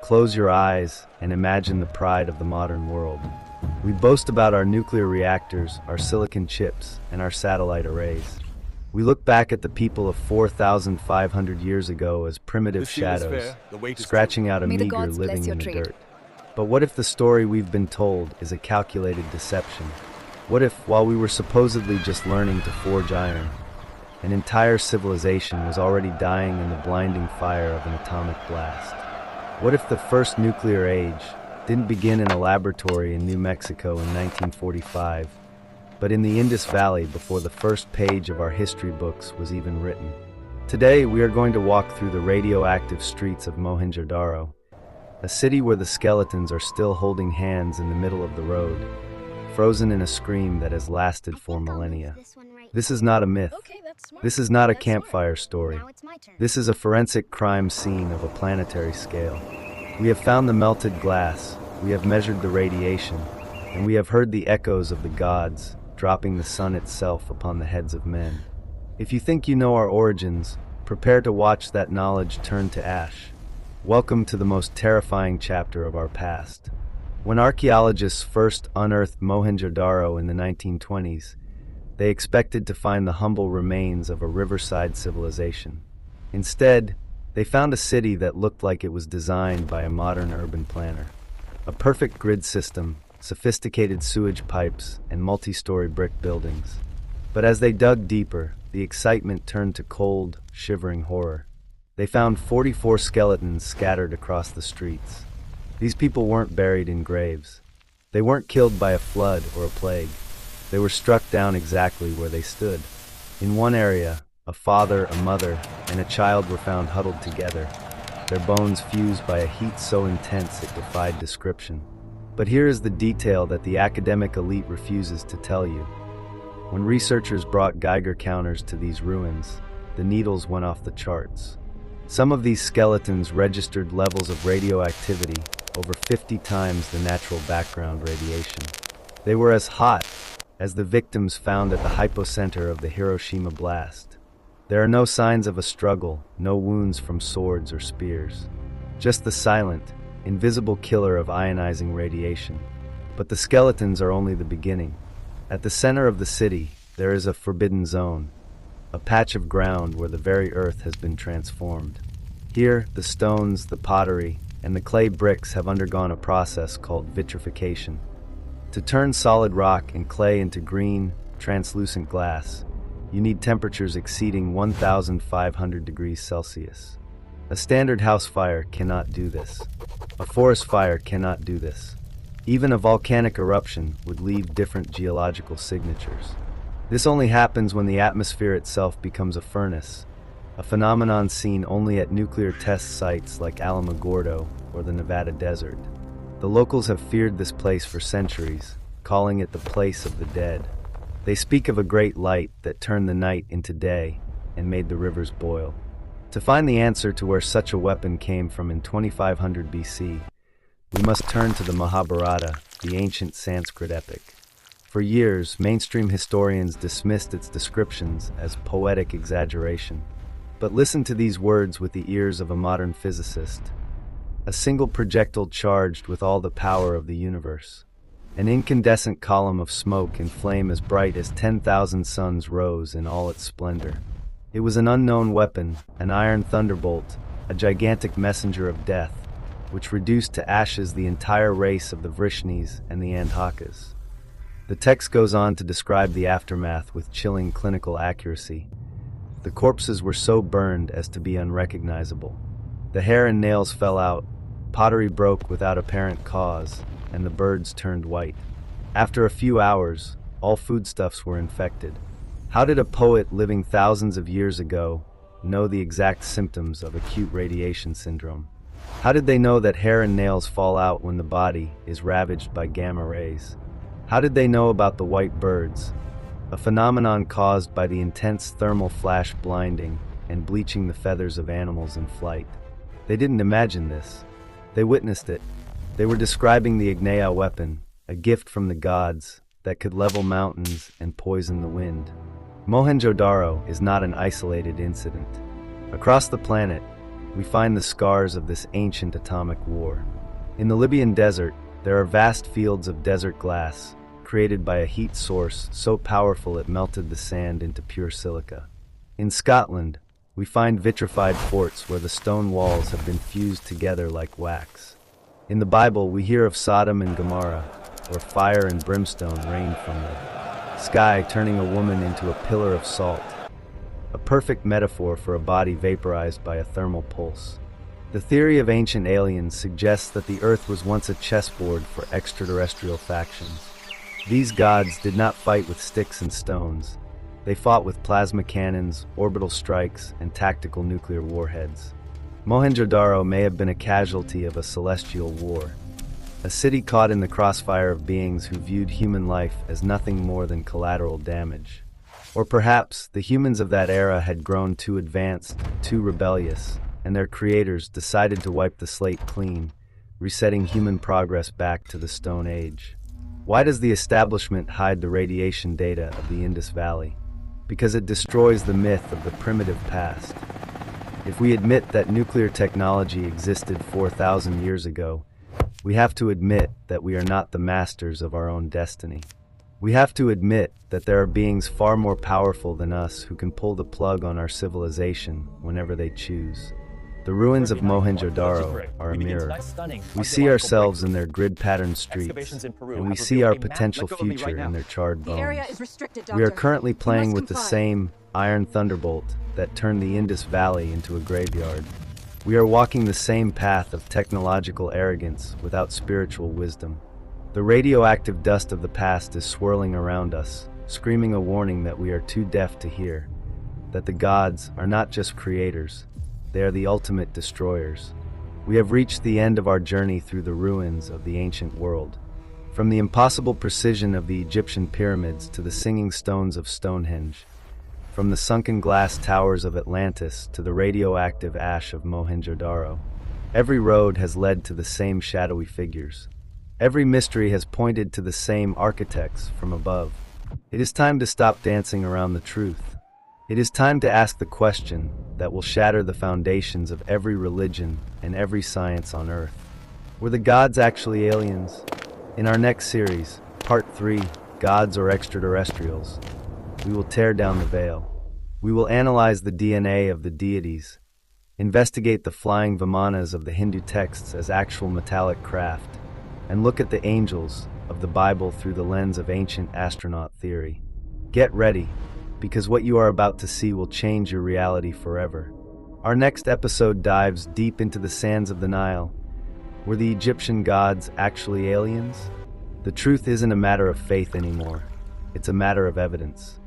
close your eyes and imagine the pride of the modern world. We boast about our nuclear reactors, our silicon chips, and our satellite arrays. We look back at the people of 4,500 years ago as primitive shadows, scratching out a meager living in the dirt. But what if the story we've been told is a calculated deception? What if, while we were supposedly just learning to forge iron, an entire civilization was already dying in the blinding fire of an atomic blast? What if the first nuclear age didn't begin in a laboratory in New Mexico in 1945, but in the Indus Valley before the first page of our history books was even written? Today, we are going to walk through the radioactive streets of Mohenjo-Daro, a city where the skeletons are still holding hands in the middle of the road, frozen in a scream that has lasted for millennia. This is not a myth. This is not a campfire story. This is a forensic crime scene of a planetary scale. We have found the melted glass, we have measured the radiation, and we have heard the echoes of the gods dropping the sun itself upon the heads of men. If you think you know our origins, prepare to watch that knowledge turn to ash. Welcome to the most terrifying chapter of our past. When archaeologists first unearthed Mohenjo-Daro in the 1920s, they expected to find the humble remains of a riverside civilization. Instead, they found a city that looked like it was designed by a modern urban planner. A perfect grid system, sophisticated sewage pipes, and multi-story brick buildings. But as they dug deeper, the excitement turned to cold, shivering horror. They found 44 skeletons scattered across the streets. These people weren't buried in graves. They weren't killed by a flood or a plague. They were struck down exactly where they stood. In one area, a father, a mother, and a child were found huddled together, their bones fused by a heat so intense it defied description. But here is the detail that the academic elite refuses to tell you. When researchers brought Geiger counters to these ruins, the needles went off the charts. Some of these skeletons registered levels of radioactivity over 50 times the natural background radiation. They were as hot as the victims found at the hypocenter of the Hiroshima blast. There are no signs of a struggle, no wounds from swords or spears. Just the silent, invisible killer of ionizing radiation. But the skeletons are only the beginning. At the center of the city, there is a forbidden zone, a patch of ground where the very earth has been transformed. Here, the stones, the pottery, and the clay bricks have undergone a process called vitrification. To turn solid rock and clay into green, translucent glass, you need temperatures exceeding 1,500 degrees Celsius. A standard house fire cannot do this. A forest fire cannot do this. Even a volcanic eruption would leave different geological signatures. This only happens when the atmosphere itself becomes a furnace, a phenomenon seen only at nuclear test sites like Alamogordo or the Nevada desert. The locals have feared this place for centuries, calling it the place of the dead. They speak of a great light that turned the night into day and made the rivers boil. To find the answer to where such a weapon came from in 2500 BC, we must turn to the Mahabharata, the ancient Sanskrit epic. For years, mainstream historians dismissed its descriptions as poetic exaggeration. But listen to these words with the ears of a modern physicist. A single projectile charged with all the power of the universe. An incandescent column of smoke and flame as bright as 10,000 suns rose in all its splendor. It was an unknown weapon, an iron thunderbolt, a gigantic messenger of death, which reduced to ashes the entire race of the Vrishnis and the Andhakas. The text goes on to describe the aftermath with chilling clinical accuracy. The corpses were so burned as to be unrecognizable. The hair and nails fell out, pottery broke without apparent cause, and the birds turned white. After a few hours, all foodstuffs were infected. How did a poet living thousands of years ago know the exact symptoms of acute radiation syndrome? How did they know that hair and nails fall out when the body is ravaged by gamma rays? How did they know about the white birds, a phenomenon caused by the intense thermal flash blinding and bleaching the feathers of animals in flight? They didn't imagine this. They witnessed it. They were describing the Agneya weapon, a gift from the gods that could level mountains and poison the wind. Mohenjo-Daro is not an isolated incident. Across the planet, we find the scars of this ancient atomic war. In the Libyan desert, there are vast fields of desert glass, created by a heat source so powerful it melted the sand into pure silica. In Scotland, we find vitrified forts where the stone walls have been fused together like wax. In the Bible, we hear of Sodom and Gomorrah, where fire and brimstone rained from the sky, turning a woman into a pillar of salt, a perfect metaphor for a body vaporized by a thermal pulse. The theory of ancient aliens suggests that the Earth was once a chessboard for extraterrestrial factions. These gods did not fight with sticks and stones. They fought with plasma cannons, orbital strikes, and tactical nuclear warheads. Mohenjo-Daro may have been a casualty of a celestial war, a city caught in the crossfire of beings who viewed human life as nothing more than collateral damage. Or perhaps the humans of that era had grown too advanced, too rebellious, and their creators decided to wipe the slate clean, resetting human progress back to the Stone Age. Why does the establishment hide the radiation data of the Indus Valley? Because it destroys the myth of the primitive past. If we admit that nuclear technology existed 4,000 years ago, we have to admit that we are not the masters of our own destiny. We have to admit that there are beings far more powerful than us who can pull the plug on our civilization whenever they choose. The ruins of Mohenjo-Daro are a mirror. We see ourselves in their grid-patterned streets, and we see our potential future in their charred bones. We are currently playing with the same iron thunderbolt that turned the Indus Valley into a graveyard. We are walking the same path of technological arrogance without spiritual wisdom. The radioactive dust of the past is swirling around us, screaming a warning that we are too deaf to hear, that the gods are not just creators, they are the ultimate destroyers. We have reached the end of our journey through the ruins of the ancient world. From the impossible precision of the Egyptian pyramids to the singing stones of Stonehenge, from the sunken glass towers of Atlantis to the radioactive ash of Mohenjo-Daro, every road has led to the same shadowy figures. Every mystery has pointed to the same architects from above. It is time to stop dancing around the truth. It is time to ask the question that will shatter the foundations of every religion and every science on Earth. Were the gods actually aliens? In our next series, Part 3, Gods or Extraterrestrials, we will tear down the veil. We will analyze the DNA of the deities, investigate the flying vimanas of the Hindu texts as actual metallic craft, and look at the angels of the Bible through the lens of ancient astronaut theory. Get ready, because what you are about to see will change your reality forever. Our next episode dives deep into the sands of the Nile. Were the Egyptian gods actually aliens? The truth isn't a matter of faith anymore. It's a matter of evidence.